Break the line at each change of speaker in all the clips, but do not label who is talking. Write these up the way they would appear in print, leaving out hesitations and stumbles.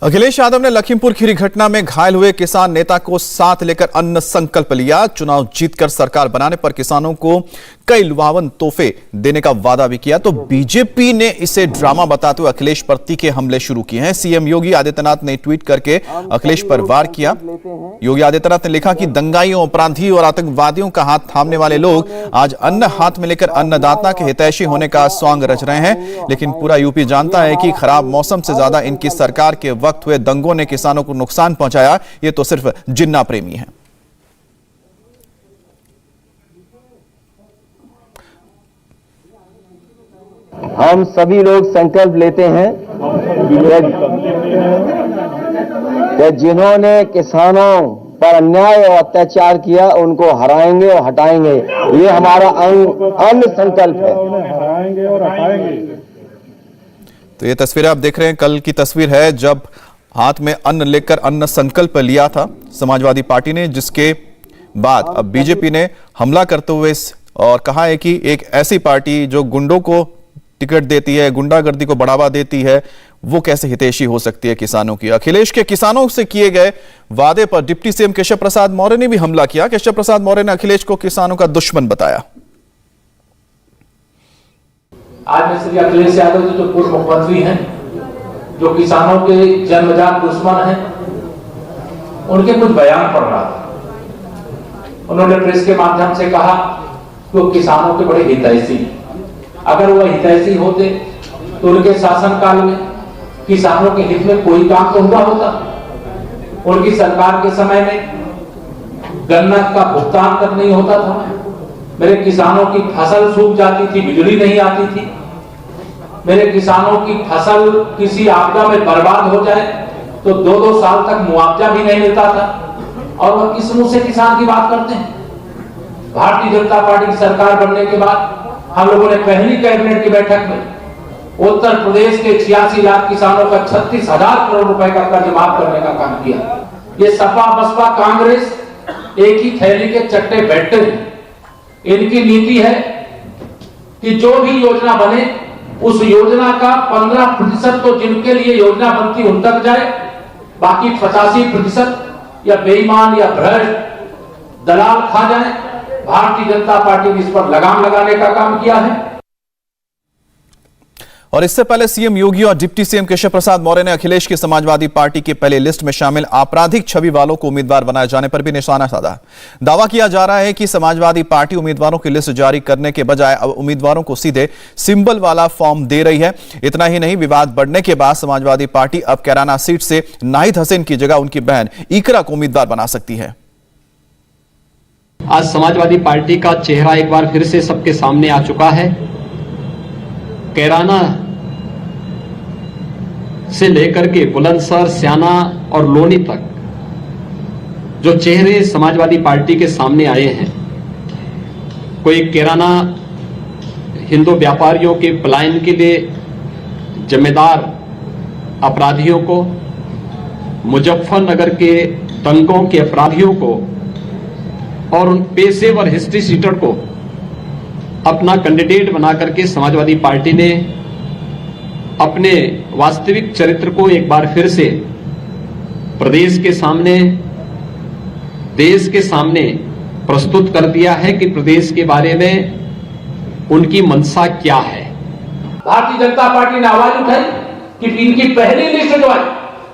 अखिलेश यादव ने लखीमपुर खीरी घटना में घायल हुए किसान नेता को साथ लेकर अन्न संकल्प लिया। चुनाव जीतकर सरकार बनाने पर किसानों को कई लुभावन तोहफे देने का वादा भी किया। तो बीजेपी ने इसे ड्रामा बताते हुए अखिलेश पर तीखे हमले शुरू किए हैं। सीएम योगी आदित्यनाथ ने ट्वीट करके अखिलेश पर वार किया। योगी आदित्यनाथ ने लिखा कि दंगाइयों, अपराधियों और आतंकवादियों का हाथ थामने वाले लोग आज अन्न हाथ में लेकर अन्नदाता के हितैषी होने का सॉन्ग रच रहे हैं। लेकिन पूरा यूपी जानता है कि खराब मौसम से ज्यादा इनकी सरकार के वक्त हुए दंगों ने किसानों को नुकसान पहुंचाया। ये तो सिर्फ जिन्ना प्रेमी है।
हम सभी लोग संकल्प लेते हैं कि जिन्होंने किसानों पर अन्याय और अत्याचार किया उनको हराएंगे और हटाएंगे। ये हमारा अन्न संकल्प है।
हराएंगे और हटाएंगे।
तो ये तस्वीरें आप देख रहे हैं, कल की तस्वीर है जब हाथ में अन्न लेकर अन्न संकल्प लिया था समाजवादी पार्टी ने, जिसके बाद अब बीजेपी ने हमला करते हुए और कहा है कि एक ऐसी पार्टी जो गुंडों को टिकट देती है, गुंडागर्दी को बढ़ावा देती है, वो कैसे हितैषी हो सकती है किसानों की। अखिलेश के किसानों से किए गए वादे पर डिप्टी सीएम केशव प्रसाद मौर्य ने भी हमला किया। केशव प्रसाद मौर्य ने अखिलेश को किसानों का दुश्मन बताया।
आज में श्री अखिलेश यादव जी जो पूर्व मुख्यमंत्री हैं, जो किसानों के जन्मजात दुश्मन हैं, उनके कुछ बयान पढ़ रहा था। उन्होंने प्रेस के माध्यम से कहा कि वो किसानों के बड़े हितैषी हैं। अगर वो हितैषी होते तो उनके शासनकाल में किसानों के हित में कोई काम तो हुआ होता। उनकी सरकार के समय में गन्ना का भुगतान तक नहीं होता था। मेरे किसानों की फसल सूख जाती थी, बिजली नहीं आती थी। मेरे किसानों की फसल किसी आपदा में बर्बाद हो जाए तो 2-2 साल तक मुआवजा भी नहीं मिलता था। और वह किस मुंह से किसान की बात करते हैं। भारतीय जनता पार्टी की सरकार बनने के बाद हम लोगों ने पहली कैबिनेट की बैठक में उत्तर प्रदेश के 86 लाख किसानों का 36,000 करोड़ रुपए का कर्ज माफ करने का काम किया। ये सपा बसपा कांग्रेस एक ही थैली के चट्टे बैठते हैं। इनकी नीति है कि जो भी योजना बने उस योजना का 15% तो जिनके लिए योजना बनती उन तक जाए, बाकी 85% या बेईमान या भ्रष्ट दलाल खा जाए। भारतीय जनता पार्टी ने इस पर लगाम लगाने का काम किया है।
और इससे पहले सीएम योगी और डिप्टी सीएम केशव प्रसाद मौर्य ने अखिलेश की समाजवादी पार्टी की पहले लिस्ट में शामिल आपराधिक छवि वालों को उम्मीदवार बनाए जाने पर भी निशाना साधा। दावा किया जा रहा है कि समाजवादी पार्टी उम्मीदवारों की लिस्ट जारी करने के बजाय अब उम्मीदवारों को सीधे सिंबल वाला फॉर्म दे रही है। इतना ही नहीं, विवाद बढ़ने के बाद समाजवादी पार्टी अब कैराना सीट से नाहिद हसैन की जगह उनकी बहन इकरा को उम्मीदवार बना सकती है।
आज समाजवादी पार्टी का चेहरा एक बार फिर से सबके सामने आ चुका है। कैराना से लेकर के बुलंदशहर, स्याना और लोनी तक जो चेहरे समाजवादी पार्टी के सामने आए हैं, कोई कैराना हिंदू व्यापारियों के पलायन के लिए जिम्मेदार अपराधियों को, मुजफ्फरनगर के दंगों के अपराधियों को और उन पेशेवर हिस्ट्री सीटर को अपना कैंडिडेट बना करके समाजवादी पार्टी ने अपने वास्तविक चरित्र को एक बार फिर से प्रदेश के सामने, देश के सामने प्रस्तुत कर दिया है कि प्रदेश के बारे में उनकी मंशा क्या है।
भारतीय जनता पार्टी ने आवाज उठाई कि इनकी पहली लिस्ट जो है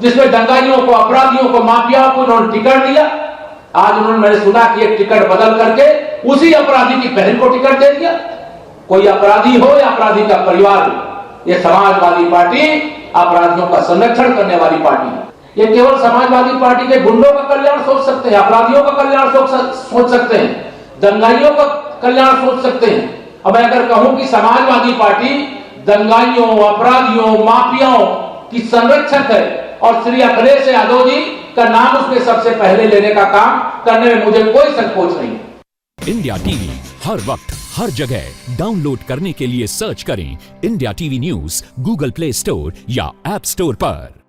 जिसमें दंगाइयों को, अपराधियों को, माफियाओं को उन्होंने टिकट दिया। आज उन्होंने, मैंने सुना कि एक टिकट बदल करके उसी अपराधी की बहन को टिकट दे दिया। कोई अपराधी हो या अपराधी का परिवार हो, ये समाजवादी पार्टी अपराधियों का संरक्षण करने वाली पार्टी है। ये केवल समाजवादी पार्टी के गुंडों का कल्याण सोच सकते हैं, अपराधियों का कल्याण सोच सकते हैं, दंगाइयों का कल्याण सोच सकते हैं। अब मैं अगर कहूं कि समाजवादी पार्टी दंगाइयों, अपराधियों, माफियाओं की संरक्षक है और श्री अखिलेश यादव जी का नाम उसमें सबसे पहले लेने का काम करने में मुझे कोई संकोच नहीं।
इंडिया टीवी हर वक्त हर जगह डाउनलोड करने के लिए सर्च करें India TV news Google play store या ऐप स्टोर पर।